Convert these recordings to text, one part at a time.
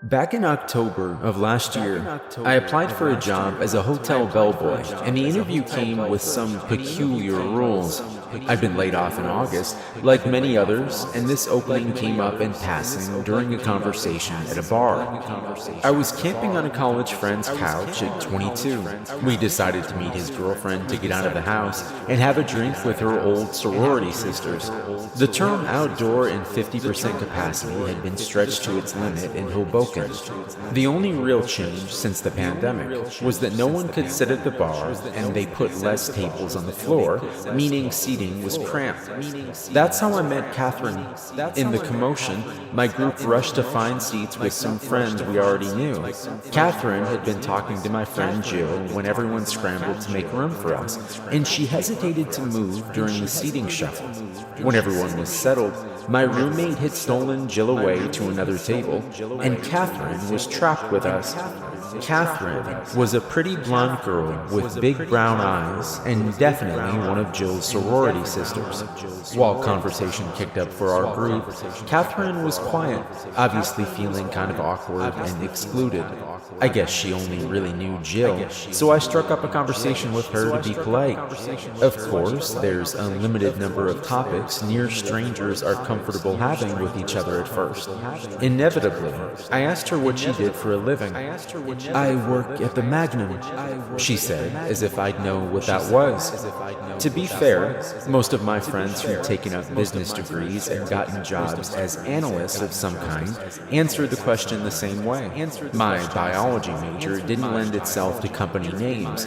Back in October of last year, I applied for a job as a hotel bellboy, and the interview came with some peculiar rules. I'd been laid off in August, like many others, and this opening came up in passing during a conversation at a bar. I was camping on a college friend's couch at 22. We decided to meet his girlfriend to get out of the house and have a drink with her old sorority sisters. The term outdoor in 50% capacity had been stretched to its limit in Hoboken. The only real change since the pandemic was that no one could sit at the bar and they put less tables on the floor, meaning seating was cramped. That's how I met Catherine. In the commotion, my group rushed to find seats with some friends we already knew. Catherine had been talking to my friend Jill when everyone scrambled to make room for us, and she hesitated to move during the seating shuffle. When everyone was settled, my roommate had stolen Jill away to another table, and Catherine was trapped with us. Catherine was a pretty blonde girl with big brown eyes and definitely one of Jill's sorority sisters. While conversation kicked up for our group, Catherine was quiet, obviously feeling kind of awkward and excluded. I guess she only really knew Jill, so I struck up a conversation with her to be polite. Of course, there's a limited number of topics near strangers are comfortable having with each other at first. Inevitably, I asked her what she did for a living. "I work at the Magnum," she said, as if I'd know what that was. To be fair, most of my friends who'd taken up business degrees and gotten jobs as analysts of some kind answered the question the same way. My biology major didn't lend itself to company names.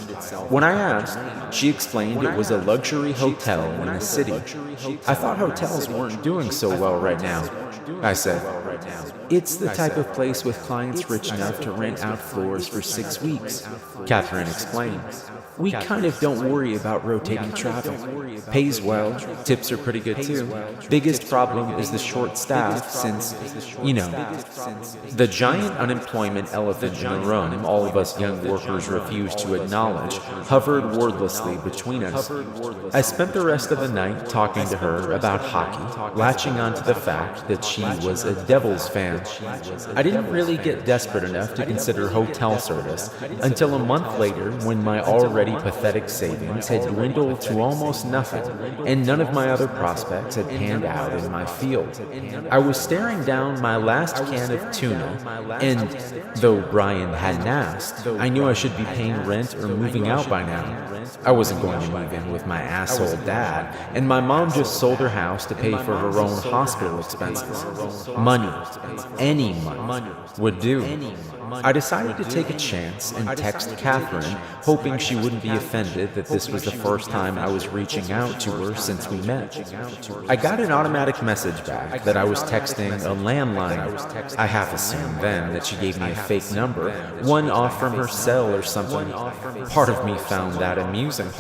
When I asked, she explained it was a luxury hotel in the city. "I thought hotels weren't doing so well right now," I said. "It's the type of place with clients rich enough to rent out floors for 6 weeks," Catherine explained. "We kind of don't worry about rotating traffic. Pays well, tips are pretty good too. Biggest problem is the short staff since, you know." The giant unemployment elephant in the room all of us young workers refused to acknowledge hovered wordlessly between us. I spent the rest of the night talking to her about hockey, latching onto the fact that she was a Devils fan. I didn't really get desperate enough to consider hotel service until a month later when my already pathetic savings had dwindled to almost nothing and none of my other prospects had panned out in my field. I was staring down my last can of tuna, and though Brian hadn't asked, I knew I should be paying rent or moving out by now. I wasn't going to move in with my asshole dad, and my mom just sold her house to pay for her own hospital expenses. Money, any money, would do. I decided to take a chance and text Catherine, hoping she wouldn't be offended that this was the first time I was reaching out to her since we met. I got an automatic message back that I was texting a landline. I half assumed then that she gave me a fake number, one off from her cell or something. Part of me found that amusing.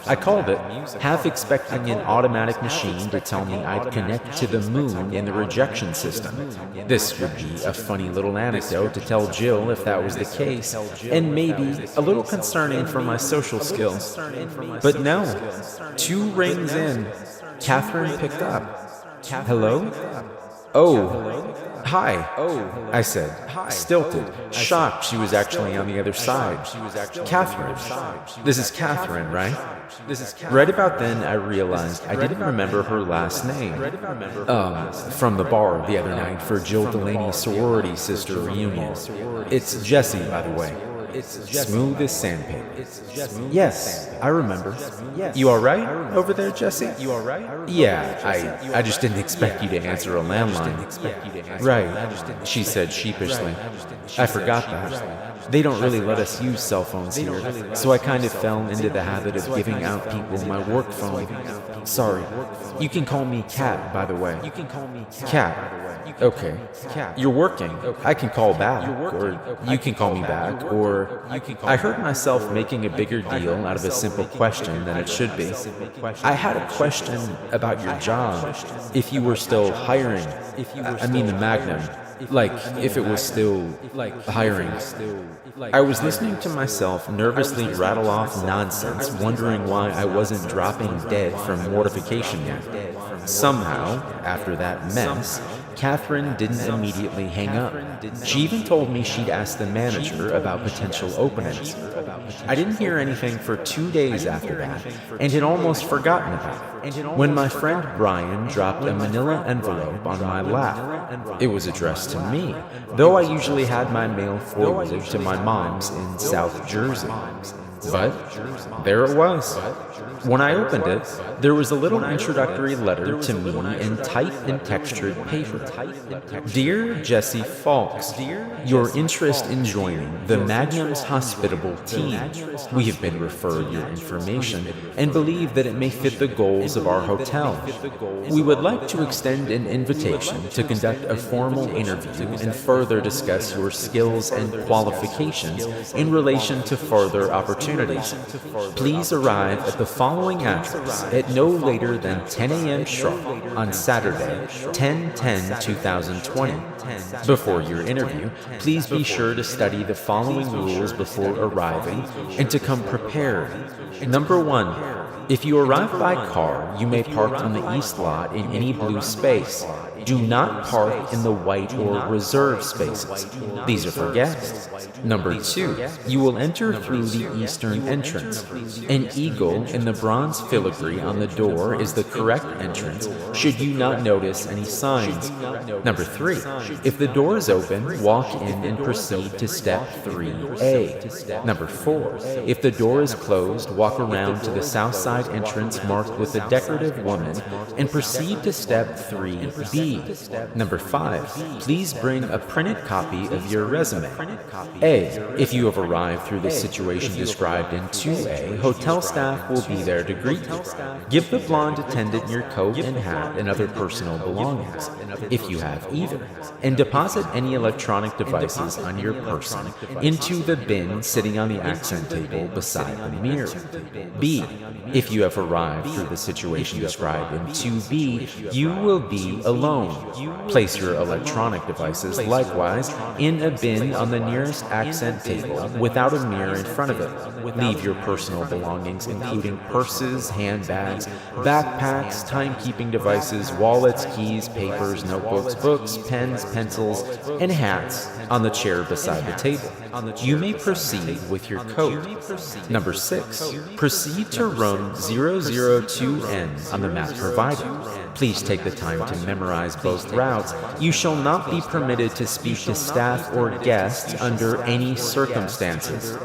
I called it, half expecting an automatic machine to tell me I'd connect to the moon in the rejection system. This would be a funny little anecdote to tell Jill if that was the case, and maybe a little concerning for my social skills. But no, 2 rings in, Catherine picked up. "Hello?" "Oh, hi," I said, stilted, shocked she was actually on the other side. "Catherine. This is Catherine, right?" Right about then, I realized I didn't remember her last name. From the bar the other night for Jill Delaney's sorority sister reunion. It's Jessie, by the way. Smooth as sandpaper. "Yes, I remember. You all right over there, Jessie?" "Yeah, I just didn't expect you to answer a landline." "Right," she said sheepishly. "I forgot that. They don't really let us use cell phones here, so I kind of fell into the habit of giving out people my work phone. Sorry. You can call me Kat, by the way." "Kat. Okay. You're working. I can call back, or you can call me back, or..." I heard myself making a bigger deal out of a simple question than it should be. "I had a question about your job. If you were still hiring. I mean the Magnum. Like, if it was still hiring." I was listening to myself nervously rattle off nonsense, wondering why I wasn't dropping dead from mortification yet. Somehow, after that mess, Catherine didn't immediately hang up. She even told me she'd asked the manager about potential openings. I didn't hear anything for 2 days after that, and had almost forgotten about it, when my friend Brian dropped a manila envelope on my lap. It was addressed to me, though I usually had my mail forwarded to my mom's in South Jersey. But there it was. When I opened it, there was a little introductory letter to me in typed and textured paper. Dear Jesse Falks, your interest in joining the Magnum's hospitable team. We have been referred your information and believe that it may fit the goals of our hotel. We would like to extend an invitation to conduct a formal interview and further discuss your skills and qualifications in relation to further opportunities. Please arrive at the following address at no later than 10 a.m. sharp on Saturday, 10/10/2020. Before your interview, please be sure to study the following rules before arriving and to come prepared. Number 1. If you arrive by car, you may park on the east lot in any blue space. Do not park in the white or reserved spaces. These are for guests. Number 2, you will enter through the eastern entrance. An eagle in the bronze filigree on the door is the correct entrance, should you not notice any signs. Number 3, if the door is open, walk in and proceed to step 3A. Number 4, if the door is closed, walk around to the south side entrance marked with a decorative woman and proceed to step 3B. Number 5, please bring a printed copy of your resume. A, if you have arrived through the situation described in 2A, hotel staff will be there to greet you. Give the blonde attendant your coat and hat and other personal belongings, if you have either, and deposit any electronic devices on your person into the bin sitting on the accent table beside the mirror. B, if you have arrived through the situation described in 2B, you will be alone. Place your electronic devices likewise in a bin on the nearest accent table without a mirror in front of it. Leave your personal belongings, including purses, handbags, backpacks, timekeeping devices, wallets, keys, papers, notebooks, books, pens, pencils, and hats on the chair beside the table. You may proceed with your coat. Number 6, proceed to room 002N on the map provided. Please take the time to memorize both routes. You shall not be permitted to speak to staff or guests under any circumstances.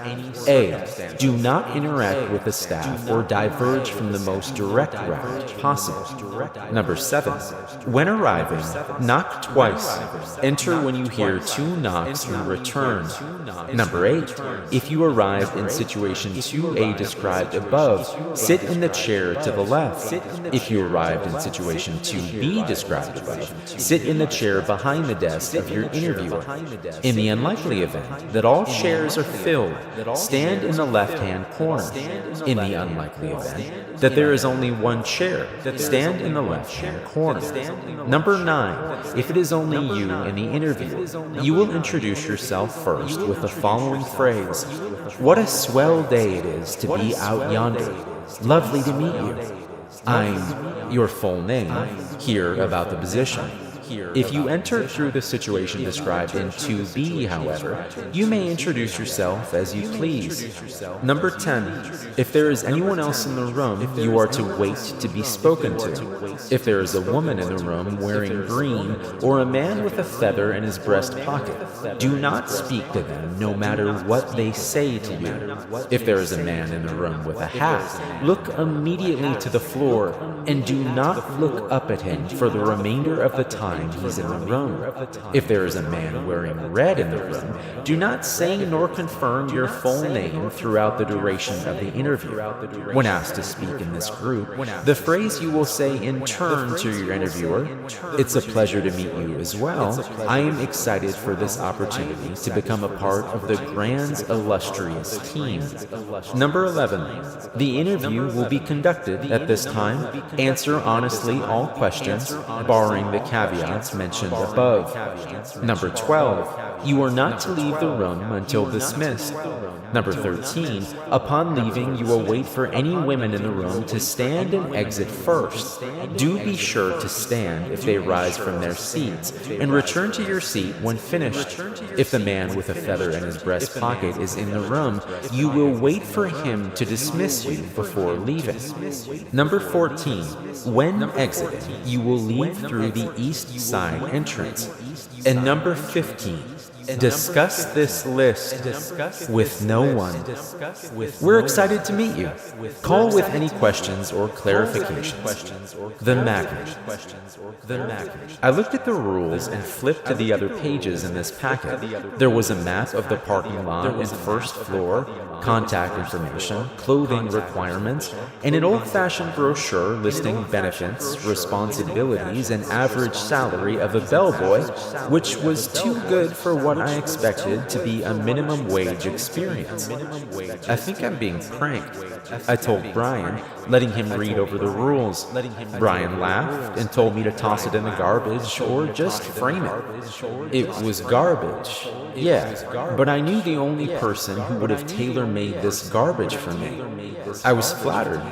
A, do not interact with the staff or diverge from the most direct route possible. Number 7, when arriving, knock twice. Enter when you hear 2 knocks and return. Number 8, if you arrived in situation 2A described above, sit in the chair to the left. If you arrived in situation 2B described above, sit in the chair behind the desk of your interviewer. In the unlikely event that all chairs are filled, stand in the left-hand corner. In the unlikely event that there is only one chair, stand in the left-hand corner. Number 9, if it is only you in the interview, you will introduce yourself first with the following phrase: "What a swell day it is to be out yonder. Lovely to meet you. I'm," your full name, "here about the position." If you enter through the situation described in 2B, however, you may introduce yourself as you please. Number 10, if there is anyone else in the room, you are to wait to be spoken to. If there is a woman in the room wearing green or a man with a feather in his breast pocket, do not speak to them no matter what they say to you. If there is a man in the room with a hat, look immediately to the floor and do not look up at him for the remainder of the time he's in the room. If there is a man wearing red in the room, do not say nor confirm your full name throughout the duration of the interview. When asked to speak in this group, the phrase you will say in turn to your interviewer: "It's a pleasure to meet you as well. I am excited for this opportunity to become a part of the Grand's illustrious team." Number 11, the interview will be conducted at this time. Answer honestly all questions, barring the caveat caveats mentioned above. Number 12. You are not to leave the room until dismissed. Number 13. Upon leaving, you will wait for any women in the room to stand and exit first. Do be sure to stand if they rise from their seats, and return to your seat when finished. If the man with a feather in his breast pocket is in the room, you will wait for him to dismiss you before leaving. Number 14. When exiting, you will leave through the east side entrance. And number 15. Discuss this list with no one. We're excited to meet you. Call with any questions or clarifications. The magnet. I looked at the rules and flipped to the other pages in this packet. There was a map of the parking lot and first floor, contact information, clothing requirements, and an old-fashioned brochure listing benefits, responsibilities, and average salary of a bellboy, which was too good for what I expected to be a minimum wage experience. I think I'm being pranked, I told Brian, letting him read over the rules. Brian laughed and told me to toss it in the garbage or just frame it. It was garbage, yeah, but I knew the only person who would have tailor-made this garbage for me. I was flattered.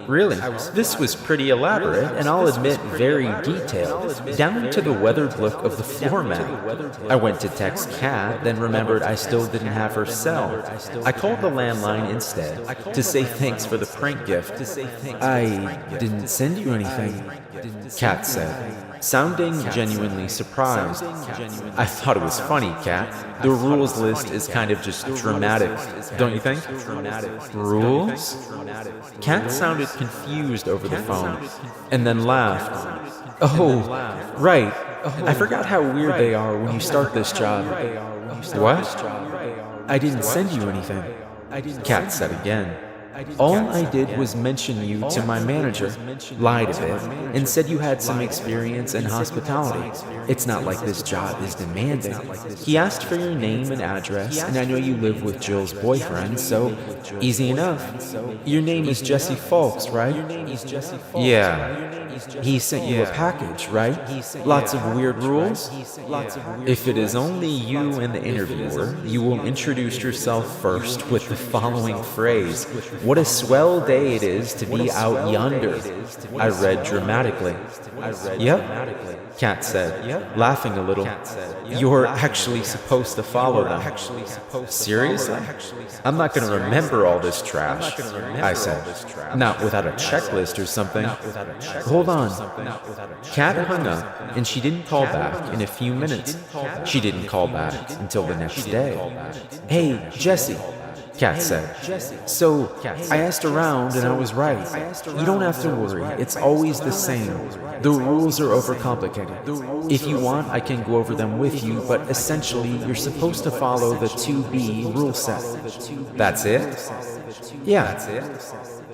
Really, this was pretty elaborate, and I'll admit very detailed, down to the weathered look of the floor mat. I went to text Kat, then remembered I still didn't have her cell. I called the landline instead to say thanks for the prank gift. I didn't send you anything, Kat said, sounding genuinely surprised. I thought it was funny, Kat. The rules list is kind of just dramatic, don't you think? Rules? Kat sounded confused over the phone, and then laughed. Oh, right. I forgot how weird they are when you start this job. What? I didn't send you anything, Kat said again. All I did was mention you to my manager, lied a bit, and said you had some experience in hospitality. It's not like this job is demanding. He asked for your name and address, and I know you live with Jill's boyfriend, so easy enough. Your name is Jesse Fulks, right? Yeah. He sent you a package, right? Lots of weird rules? If it is only you and the interviewer, you will introduce yourself first with the following phrase: "What a swell day it is to be out yonder," I read dramatically. Yep, Kat said, laughing a little. You're actually supposed to follow them. Seriously? I'm not going to remember all this trash, I said. Not without a checklist or something. Hold on. Kat hung up, and she didn't call back in a few minutes. She didn't call back until the next day. Hey, Jesse, Kat said. So, I asked around and I was right. You don't have to worry, it's always the same. The rules are overcomplicated. If you want, I can go over them with you, but essentially, you're supposed to follow the 2B rule set. That's it? Yeah.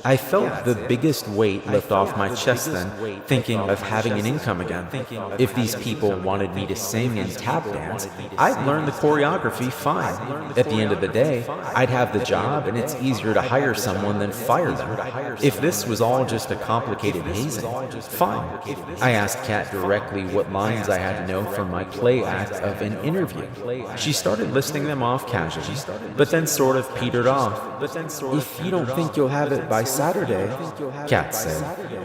I felt the biggest weight lift off my chest then, thinking of having an income again. If these people wanted me to sing and tap dance, I'd learn the choreography fine. At the end of the day, I'd have the job, and it's easier to hire someone than fire them. If this was all just a complicated hazing, fine. I asked Kat directly what lines I had to know from my play act of an interview. She started listing them off casually, but then sort of petered off. If you don't think you'll have it by Saturday, Kat said,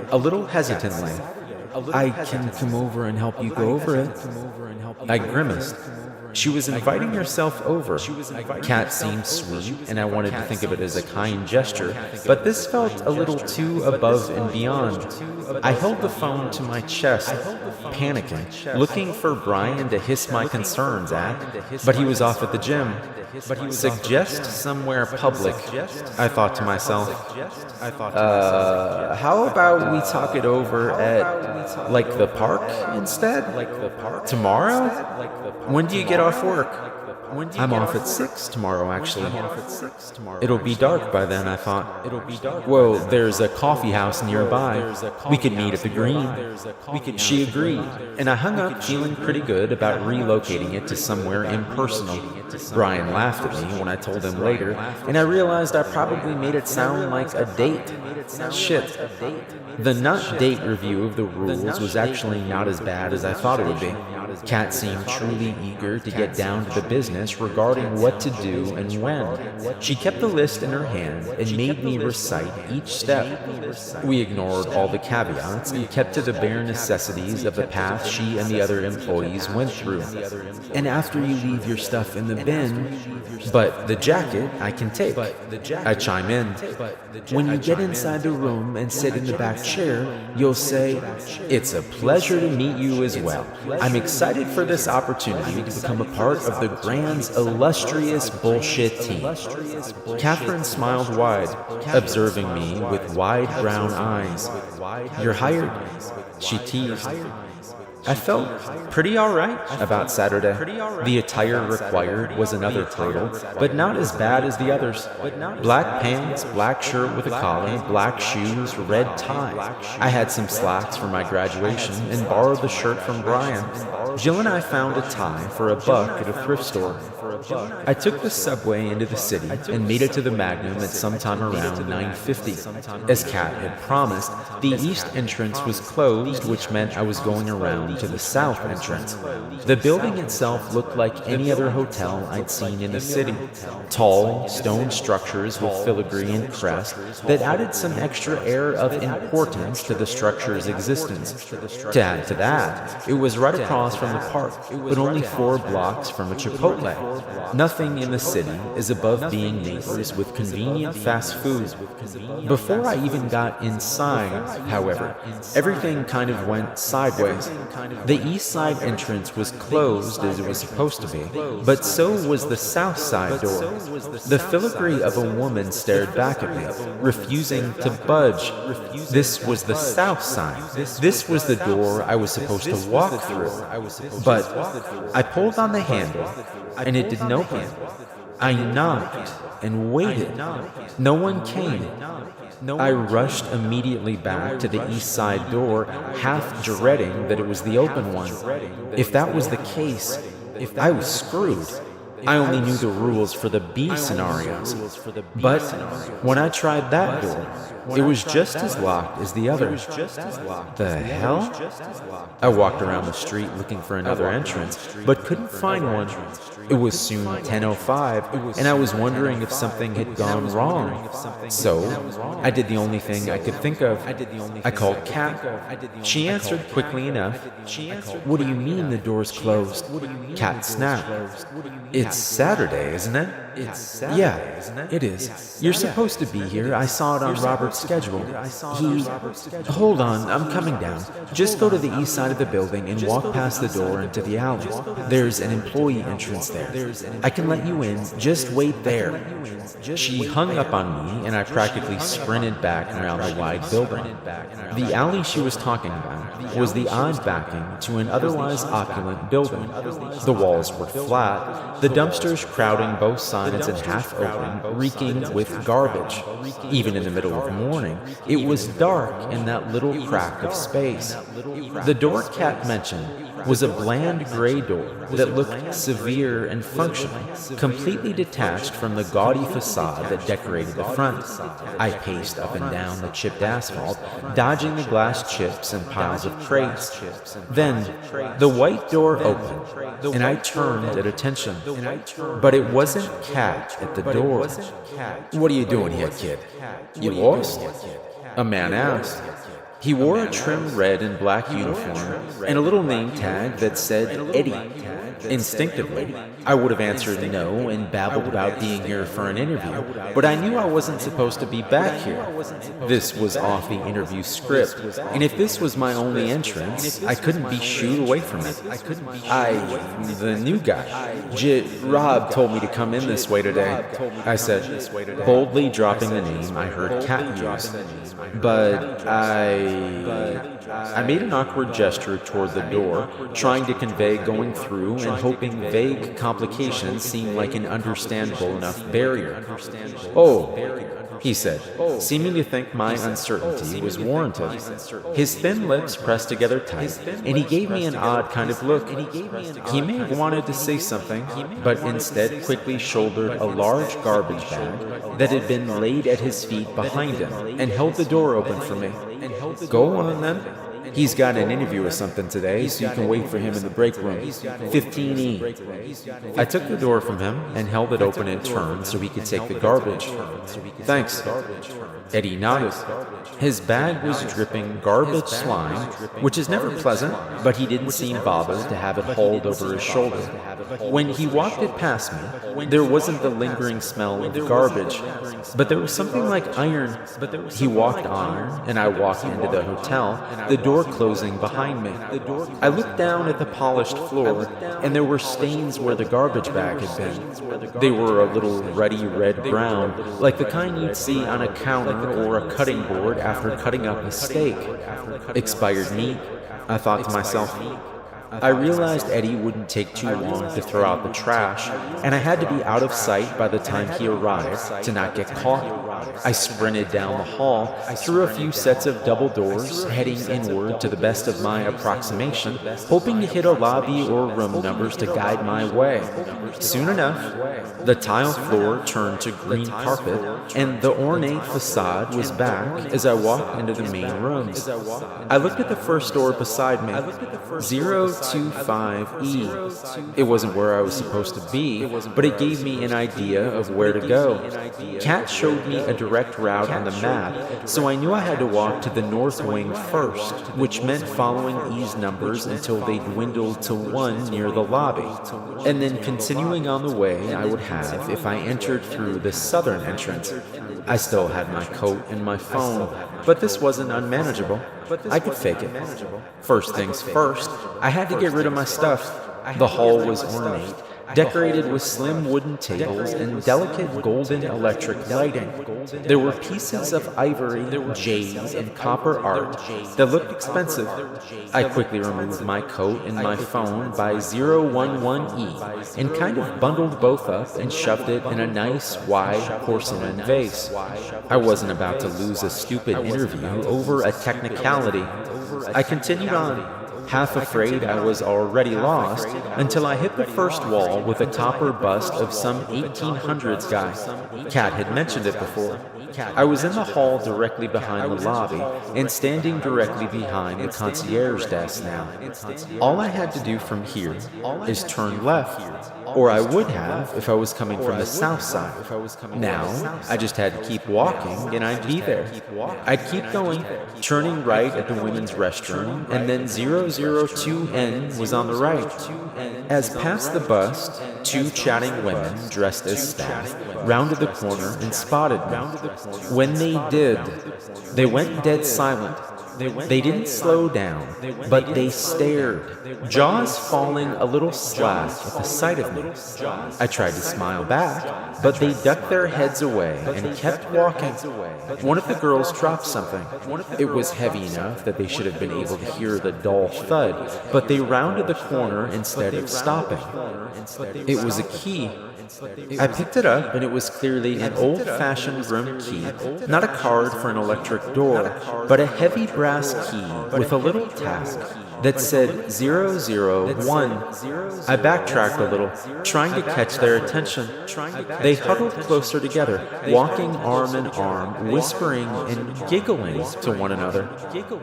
a little hesitantly, I can come over and help you go over it. I grimaced. She was inviting herself over. Kat seemed sweet, and I wanted to think of it as a kind gesture, but this felt a little too above and beyond. I held the phone to my chest, panicking, looking for Brian to hiss my concerns at, but he was off at the gym. Suggest somewhere public, I thought to myself. How about we talk it over at, like, the park instead? Tomorrow? When do you get off work? I'm off at 6 tomorrow, actually. It'll be dark by then, I thought. Well, there's a coffee house nearby. We could meet at the Green. She agreed, and I hung up feeling pretty good about relocating it to somewhere impersonal. Brian laughed at me when I told him later, and I realized I probably made it sound like a date. Shit. The not date review of the rules was actually not as bad as I thought it would be. Kat seemed truly eager to get down to the business regarding what to do and when. She kept the list in her hand and made me recite each step. We ignored all the caveats and kept to the bare necessities of the path she and the other employees went through. And after you leave your stuff in the bin, but the jacket I can take. I chime in. When you get inside the room and sit in the back chair, you'll say, "It's a pleasure to meet you as well. I'm excited for this opportunity to become a part of the Grand's illustrious bullshit team." Catherine smiled wide, observing me with wide brown eyes. "You're hired," she teased. I felt pretty alright about Saturday. The attire required was another hurdle, but not as bad as the others. Black pants, black shirt with a collar, black shoes, red tie. I had some slacks for my graduation and borrowed the shirt from Brian. Jill and I found a tie for $1 at a thrift store. I took the subway into the city and made it to the Magnum at sometime around 9:50. As Kat had promised, the east entrance was closed, which meant I was going around to the south entrance. The building itself looked like any other hotel I'd seen in the city. Tall, stone structures with filigree and crest that added some extra air of importance to the structure's existence. To add to that, it was right across from the park, but only 4 blocks from a Chipotle. Nothing in the city is above being neighbors with convenient fast food. Before I even got inside, however, everything kind of went sideways. The east side entrance was closed as it was supposed to be, but so was the south side door. The filigree of a woman stared back at me, refusing to budge. This was the south side. This was the door I was supposed to walk through. But I pulled on the handle, and it didn't open. I knocked and waited. No one came. I rushed immediately back to the east side door, half dreading that it was the open one. If that was the case, I was screwed. I only knew the rules for the B scenarios. But when I tried that door, it was just as locked as the other. The hell? I walked around the street looking for another entrance, but couldn't find one. It was soon 10:05, and I was wondering if something had gone wrong. So, I did the only thing I could think of. I called Kat. She answered quickly enough. "What do you mean the door's closed?" Kat snapped. "It's Saturday, isn't it?" "Yeah, it is. You're supposed to be here. I saw it on Robert's schedule. Hold on, I'm coming down. Just go to the east side of the building and walk past the door into the alley. There's an employee entrance there. I can let you in. Just wait there." She hung up on me, and I practically sprinted back around the wide building. The alley she was talking about was the odd backing to an otherwise opulent building. The walls were flat, the dumpsters crowding both sides and half open, reeking with garbage. Even in the middle of morning, it was dark in that little crack of space. The door Kat mentioned was a bland gray door that looked severe and functional, completely detached from the gaudy facade that decorated the front. I paced up and down the chipped asphalt, dodging the glass chips and piles of crates. Then, the white door opened, and I turned at attention. But it wasn't Kat at the door. "What are you doing here, kid? You lost?" a man asked. He wore a trim red and black uniform and a little name tag that said Eddie. Instinctively, I would have answered no and babbled about being here for an interview, but I knew I wasn't supposed to be back here. This was off the interview script, and if this was my only entrance, I couldn't be shooed away from it. The new guy. Rob told me to come in this way today, I said, boldly dropping the name I heard Kat use. But I made an awkward gesture toward the door, trying to convey going through and hoping vague complications seemed like an understandable enough barrier. "Oh," he said, seeming to think my uncertainty was warranted. His thin lips pressed together tight, and he gave me an odd kind of look. He may have wanted to say something, but instead quickly shouldered a large garbage bag that had been laid at his feet behind him and held the door open for me. "Go on, then. He's got an interview or something today, so you can wait for him in the break room. 15E. I took the door from him and held it open in turn so he could take the garbage. "Thanks." Eddie nodded. His bag was dripping garbage slime, which is never pleasant, but he didn't seem bothered to have it hauled over his shoulder. When he walked it past me, there wasn't the lingering smell of garbage, but there was something like iron. He walked on, and I walked into the hotel, the door closing behind me. I looked down at the polished floor, and there were stains where the garbage bag had been. They were a little ruddy red-brown, like the kind you'd see on a counter or a cutting board after cutting up a steak. Expired meat, I thought to myself. I realized Eddie wouldn't take too long to throw out the trash, and I had to be out of sight by the time he arrived to not get caught. I sprinted down the hall, through a few sets of double doors, heading inward to the best of my approximation, hoping to hit a lobby or room numbers to guide my way. Soon enough, the tile floor turned to green carpet, and the ornate facade was back as I walked into the main rooms. I looked at the first door beside me, 025E. It wasn't where I was supposed to be, but it gave me an idea of where to go. Kat showed me a direct route on the map, so I knew I had to walk to the north wing first, which meant following E's numbers until they dwindled to 1 near the lobby, and then continuing on the way I would have if I entered through the southern entrance. I still had my coat and my phone, but this wasn't unmanageable. I could fake it. First things first, I had to get rid of my stuff. The hall was ornate, decorated with slim wooden tables and delicate golden electric lighting. There were pieces of ivory, jade, and copper art that looked expensive. I quickly removed my coat and my phone by 011E and kind of bundled both up and shoved it in a nice, wide porcelain vase. I wasn't about to lose a stupid interview over a technicality. I continued on, half afraid I was already lost, until I hit the first wall with a copper bust of some 1800s guy. Kat had mentioned it before. I was in the hall directly behind the lobby and standing directly behind the concierge desk now. All I had to do from here is turn left, or I would have if I was coming from the south side. Now, I just had to keep walking and I'd be there. I'd keep going, turning right at the women's restroom, and then 002N was on the right. As past the bust, 2 chatting women dressed as staff rounded the corner and spotted me. When they did, they went dead silent. They didn't slow down, but they stared, jaws falling a little slack at the sight of me. I tried to smile back, but they ducked their heads away and kept walking. One of the girls dropped something. It was heavy enough that they should have been able to hear the dull thud, but they rounded the corner instead of stopping. It was a key. I picked it up, and it was clearly an old-fashioned room key, not a card for an electric door, but a heavy brass key with a little task that said 001. I backtracked a little, trying to catch their attention. They huddled closer together, walking arm in arm, whispering and giggling to one another.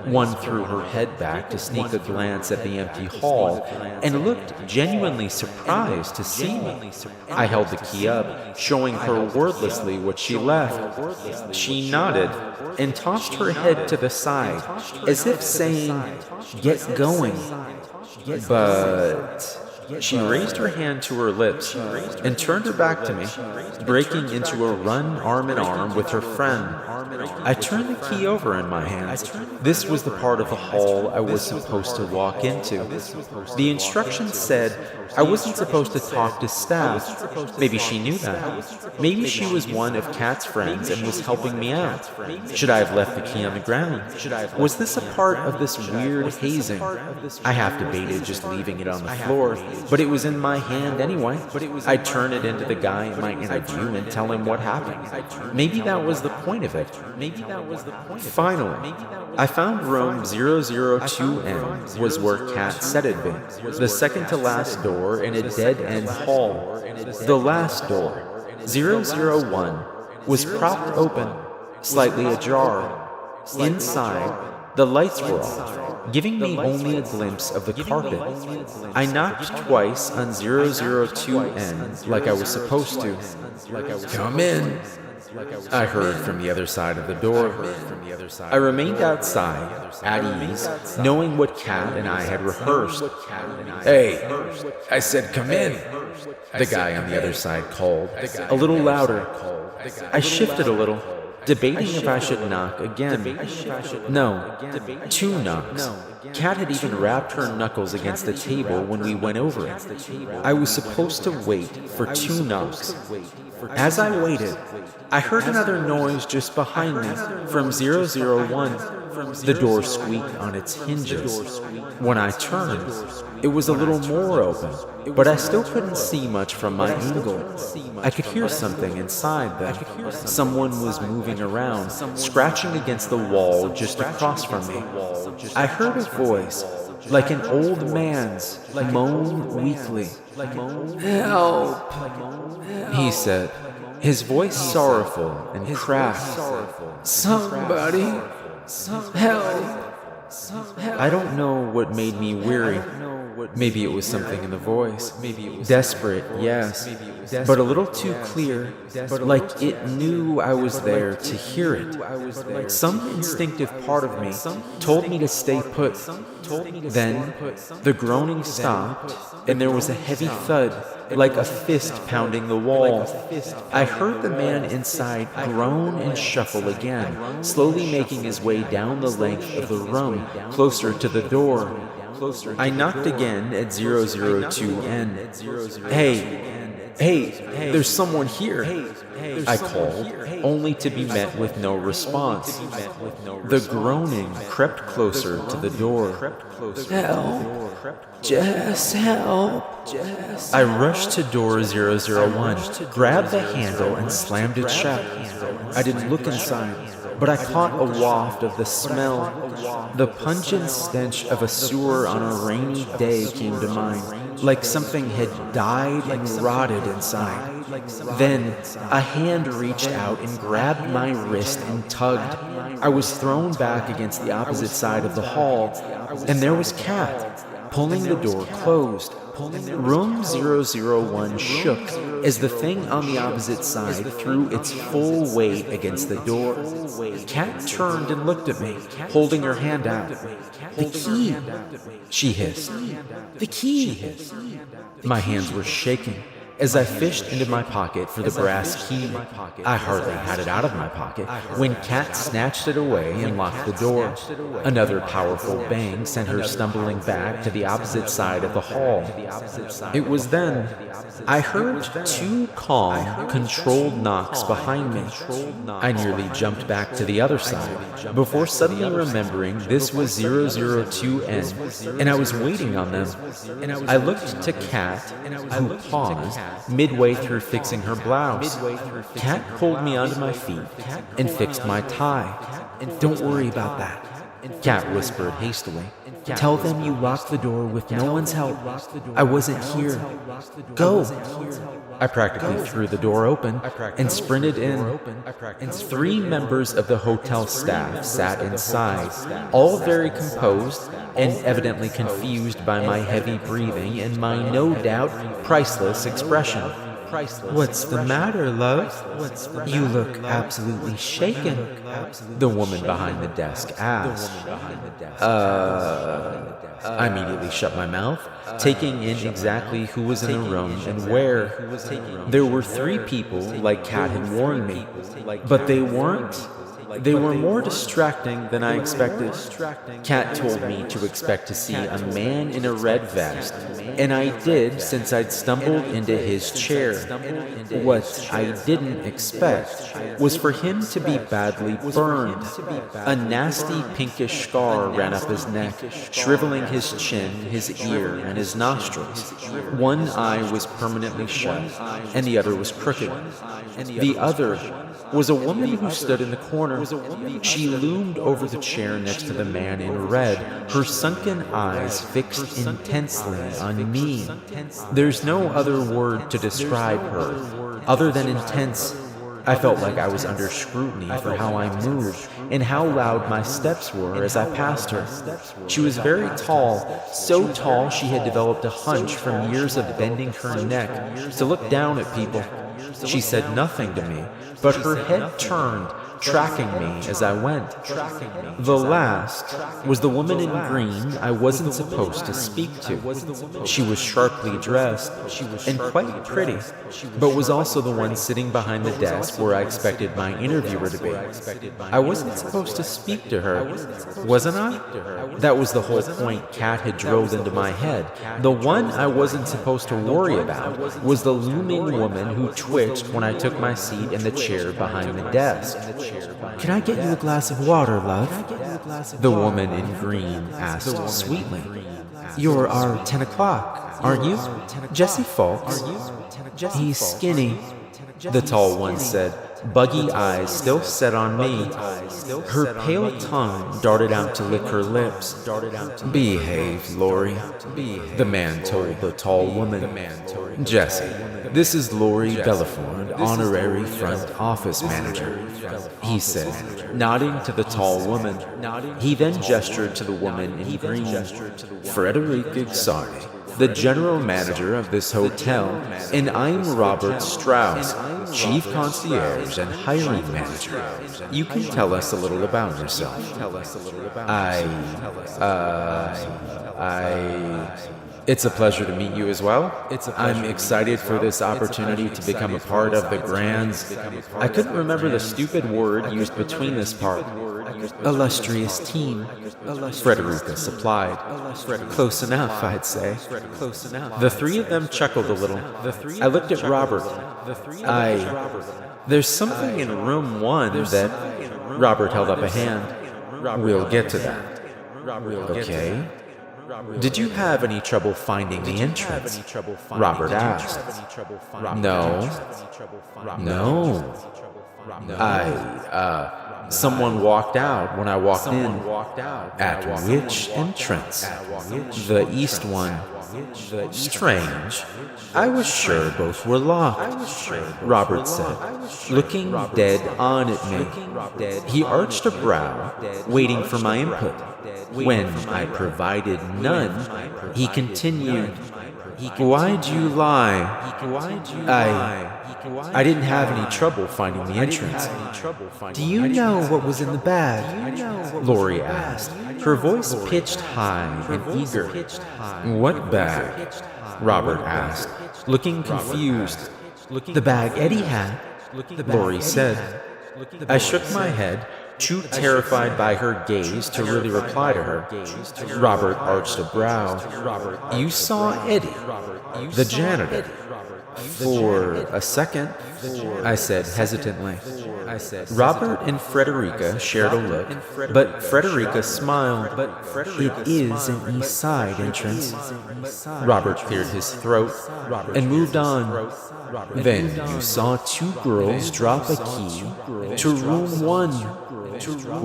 One threw her head back to sneak a glance at the empty hall and looked genuinely surprised to see me. I held the key up, showing her wordlessly what she left. She nodded and tossed her head to the side, as if saying, "Get going." But She raised her hand to her lips and turned her back to me, breaking into a run arm in arm with her friend. I turned the key over in my hands. This was the part of the hall I was supposed to walk into. The instructions said I wasn't supposed to talk to staff. Maybe she knew that. Maybe she was one of Kat's friends and was helping me out. Should I have left the key on the ground? Was this a part of this weird hazing? I half debated just leaving it on the floor, but it was in my hand anyway. I'd turn it into the guy in my interview and tell him what happened. Maybe that was the point of it. Finally, I found room 002N was where Kat said it'd be. The second to last door in a dead-end hall. The last door, 001, was propped open, slightly ajar. Inside, the lights were off, giving me only a glimpse of the carpet. I knocked twice on 002N like I was supposed to. "Come in," I heard from the other side of the door. I remained outside, at ease, knowing what Kat and I had rehearsed. "Hey, I said come in," the guy on the other side called, a little louder. I shifted a little, debating if I should knock again. No, 2 knocks. Kat had even rapped her knuckles against the table when we went over it. I was supposed to wait for 2 knocks. As I waited, I heard another noise just behind me from 001. The door squeaked on its hinges. When I turned, it was a little more open, but I still couldn't see much from my angle. I could hear something inside though. Someone was moving around, scratching against the wall just across from me. I heard a voice, like an old man's, moan weakly. "Help," he said, his voice sorrowful and cracked. "Somebody, help." I don't know what made me weary. Maybe it was something in the voice. Desperate, yes, but a little too clear, like it knew I was there to hear it. Some instinctive part of me told me to stay put. Then the groaning stopped, and there was a heavy thud, like a fist pounding the wall. I heard the man inside groan and shuffle again, slowly making his way down the length of the room, closer to the door. I knocked again at 002N. Hey, there's someone here," I called, only to be met with no response. The groaning crept closer to the door. "Help, Jess, help." I rushed to door 001, grabbed the handle and slammed it shut. I didn't look inside, but I caught a waft of the smell. The pungent stench of a sewer on a rainy day came to mind, like something had died and rotted inside. Then a hand reached out and grabbed my wrist and tugged. I was thrown back against the opposite side of the hall, and there was Kat, pulling the door closed. Room 001 shook as the thing on the opposite side threw its full weight against the door. Kat turned and looked at me, holding her hand out. "The key," she hissed. "The key." My hands were shaking as I fished into my pocket for the brass key. I hardly had it out of my pocket when Kat snatched it away and locked the door. Another powerful bang sent her stumbling back to the opposite side of the hall. It was then I heard 2 calm, controlled knocks behind me. I nearly jumped back to the other side before suddenly remembering this was 002N and I was waiting on them. I looked to Kat, who paused midway through fixing her blouse. Kat pulled me onto my feet and fixed my tie. "Don't worry about that," Kat whispered hastily. "Tell them you locked the door with no one's help. I wasn't here. Go." I practically threw the door open and sprinted in. 3 members of the hotel staff sat inside, all very composed and evidently confused by my heavy breathing and my no doubt priceless expression. "What's the matter, love? You look absolutely shaken." The woman behind the desk asked. I immediately shut my mouth, taking in exactly who was in the room and where. There were 3 people, like Kat had warned me, but they weren't. They were more distracting than I expected. Kat told me to expect to see a man in a red vest, and I did, since I'd stumbled into his chair. What I didn't expect was for him to be badly burned. A nasty pinkish scar ran up his neck, shriveling his chin, his ear, and his nostrils. One eye was permanently shut, and the other was crooked. The other was a woman who stood in the corner. She loomed over the chair next to the man in red, her sunken eyes fixed intensely on me. There's no other word to describe her, other than intense. I felt like I was under scrutiny for how I moved and how loud my steps were as I passed her. She was very tall, so tall she had developed a hunch from years of bending her neck to look down at people. She said nothing to me, but her head turned, tracking me as I went. The last was the woman in green I wasn't supposed to speak to. She was sharply dressed and quite pretty, but was also the one sitting behind the desk where I expected my interviewer to be. I wasn't supposed to speak to her, wasn't I? That was the whole point Kat had drilled into my head. The one I wasn't supposed to worry about was the looming woman who twitched when I took my seat in the chair behind the desk. "Can I get you a glass of water, love?" The woman in green asked sweetly. "You're our 10 o'clock, aren't you? Jesse Fulks. He's skinny." The tall one said, buggy eyes still set on me. Her pale tongue darted out to lick her lips. "Behave, Lori," the man told the tall woman. "Jesse, this is Lori Belaford, honorary front office manager," he said, nodding to the tall woman. He then gestured to the woman in green. "Frederica Sardi, the general manager of this hotel, and I'm Robert Strauss, chief concierge and hiring manager. You can tell us a little about yourself." It's a pleasure to meet you as well. I'm excited for this opportunity to become a part of the grand... I couldn't remember the stupid word used between this part. "Illustrious team," Frederica supplied. "Close enough, I'd say." The 3 of them chuckled a little. I looked at Robert. There's something in room 1 that... Robert held up a hand. "We'll get to that." "Okay. Did you have any trouble finding the entrance?" Robert asked. No. Someone walked out when I walked in." "At which entrance?" "The east one." "Strange. I was sure both were locked," Robert said, looking dead on at me. He arched a brow, waiting for my input. When I provided none, he continued, "Why'd you lie?" I didn't have any trouble finding the entrance." "Do you know what was in the bag?" Lori asked, her voice pitched high and eager. "What bag?" Robert asked, looking confused. "The bag Eddie had," Lori said. I shook my head, too terrified by her gaze to really reply to her. Robert arched a brow. "You saw Eddie, the janitor?" "For a second," I said hesitantly. Robert and Frederica shared a look, but Frederica smiled. "It is an east side entrance." Robert cleared his throat and moved on. "Then you saw 2 girls drop a key to room 1.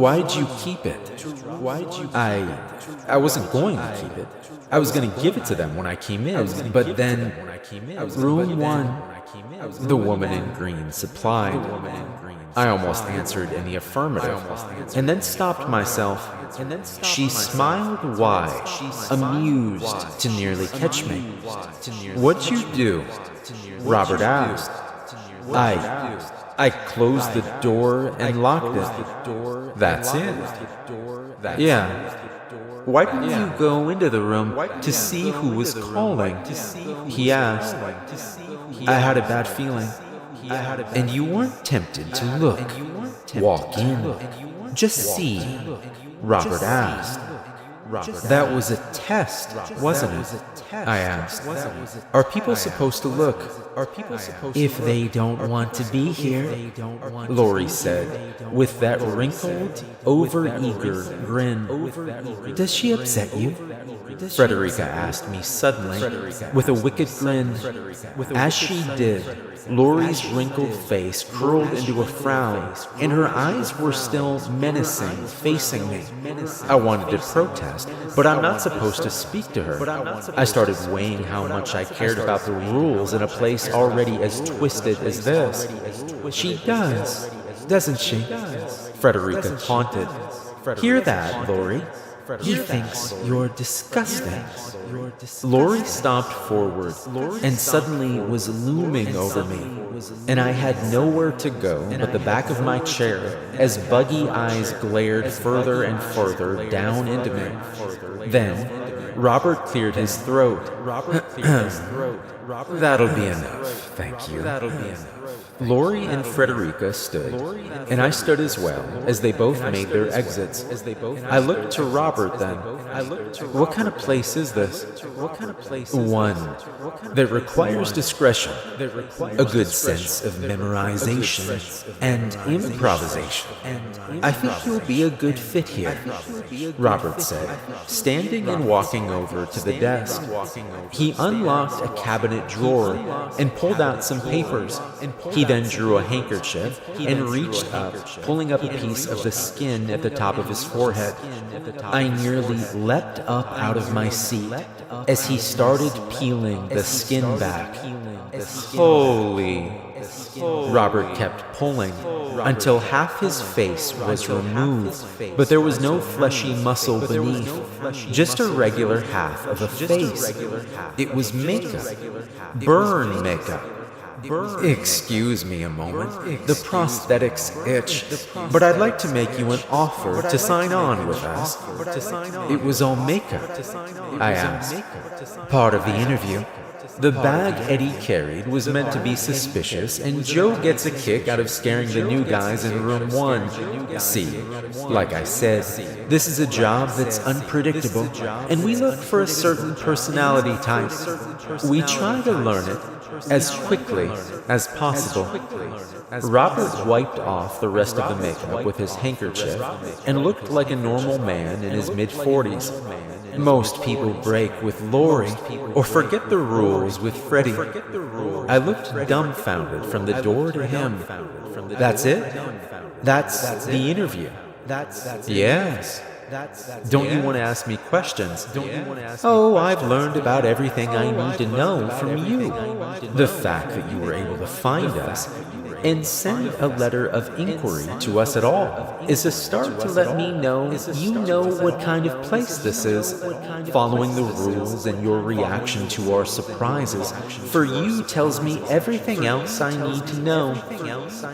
Why'd you keep it?" I wasn't going to keep it. I was going to give it to them when I came in, but then... "Room 1. The woman in green supplied. I almost answered in the affirmative, and then stopped myself. She smiled wide, amused to nearly catch me. "What'd you do?" Robert asked. I closed the door and locked it. That's it. Yeah. Why didn't you go into the room to see who was calling? He asked. I had a bad feeling. And you weren't tempted to look, walk in, just see? Robert asked. That was a test, wasn't it? I asked. Are people supposed to look? If they don't want to be here, Lori said, with that wrinkled, over-eager grin. Does she upset you? Frederica asked me suddenly, with a wicked grin. As she did, Lori's wrinkled face curled into a frown, and her eyes were still menacing, facing me. I wanted to protest, but I'm not supposed to speak to her. I started weighing how much I cared about the rules in a place already as twisted as this. She does, doesn't she? Frederica taunted. Hear that, Lori? He thinks you're disgusting. Lori stopped forward and suddenly was looming over me, and I had nowhere to go but the back of my chair as buggy eyes glared further and further down into me. Then, Robert cleared his throat. That'll be enough, thank you. Lori and Frederica stood, and I stood as well as they both made their exits. I looked to Robert then. What kind of place is this? One that requires discretion, a good sense of memorization, and improvisation. I think you'll be a good fit here, Robert said, standing and walking over to the desk. He unlocked a cabinet drawer and pulled out some papers. He then drew a handkerchief and reached up, pulling up a piece of the skin at the top of his forehead. I nearly leapt up out of my seat as he started peeling the skin back. Holy... Robert kept pulling until half his face was removed, but there was no fleshy muscle beneath, just a regular half of a face. It was makeup, burn makeup. Excuse me a moment, the prosthetics itch, but I'd like to make you an offer to sign on with us. It was all makeup, I asked. Part of the interview. The bag Eddie carried was meant to be suspicious, and Joe gets a kick out of scaring the new guys in room 1. See, like I said, this is a job that's unpredictable, and we look for a certain personality type. We try to learn it as quickly as possible. Robert wiped off the rest of the makeup with his handkerchief and looked like a normal man in his mid-40s. Most people break with Lori or forget the rules with Freddie. I looked dumbfounded from the door to him. That's it? That's the interview? Yes. Don't you want to ask me questions? Oh, I've learned about everything I need to know from you. The fact that you were able to find us and send a letter of inquiry to us at all is a start to let me know you know what kind of place this is, following the rules and your reaction to our surprises. For you tells me everything else I need to know.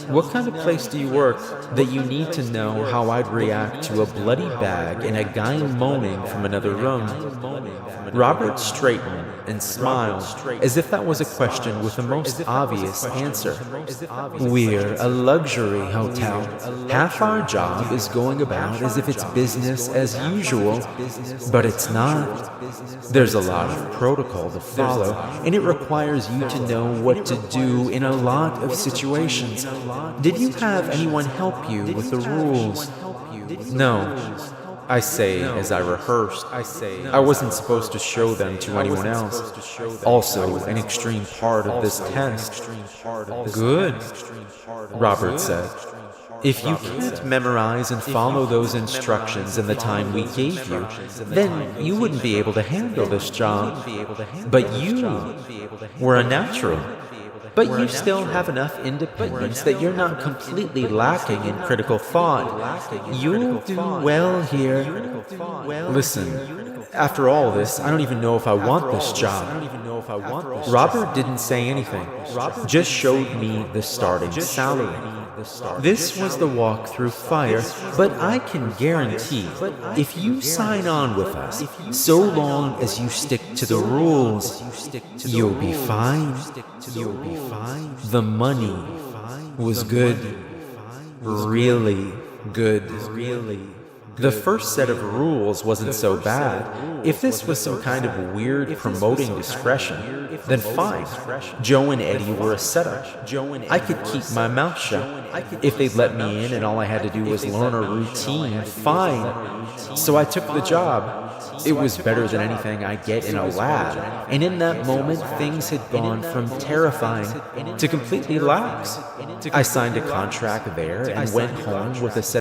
What kind of place do you work that you need to know how I'd react to a bloody bag and a guy moaning from another room? Robert straightened and smiled as if that was a question with the most obvious answer. We're a luxury hotel. Half our job is going about as if it's business as usual, but it's not. There's a lot of protocol to follow, and it requires you to know what to do in a lot of situations. Did you have anyone help you with the rules? No. I say as I rehearsed. I wasn't supposed to show them to anyone else. Also, an extreme part of this test. Good, Robert said. If you can't memorize and follow those instructions in the time we gave you, then you wouldn't be able to handle this job. But you were a natural. but you still have enough independence that you're not completely lacking in critical thought. You'll do well here. Listen, after all this, I don't even know if I want this job. Robert didn't say anything, just showed me the starting salary. This was the walk through fire, but I can guarantee if you sign on with us, so long as you stick to the rules, you'll be fine. The money was good, really good. The first set of rules wasn't so bad. If this was some kind of weird promoting discretion, then fine. Joe and Eddie were a setup. I could keep my mouth shut. If they'd let me in and all I had to do was learn a routine, fine. So I took the job. It was better than anything I get in a lab. And in that moment, things had gone from terrifying to completely lax. I signed a contract there and went home with a set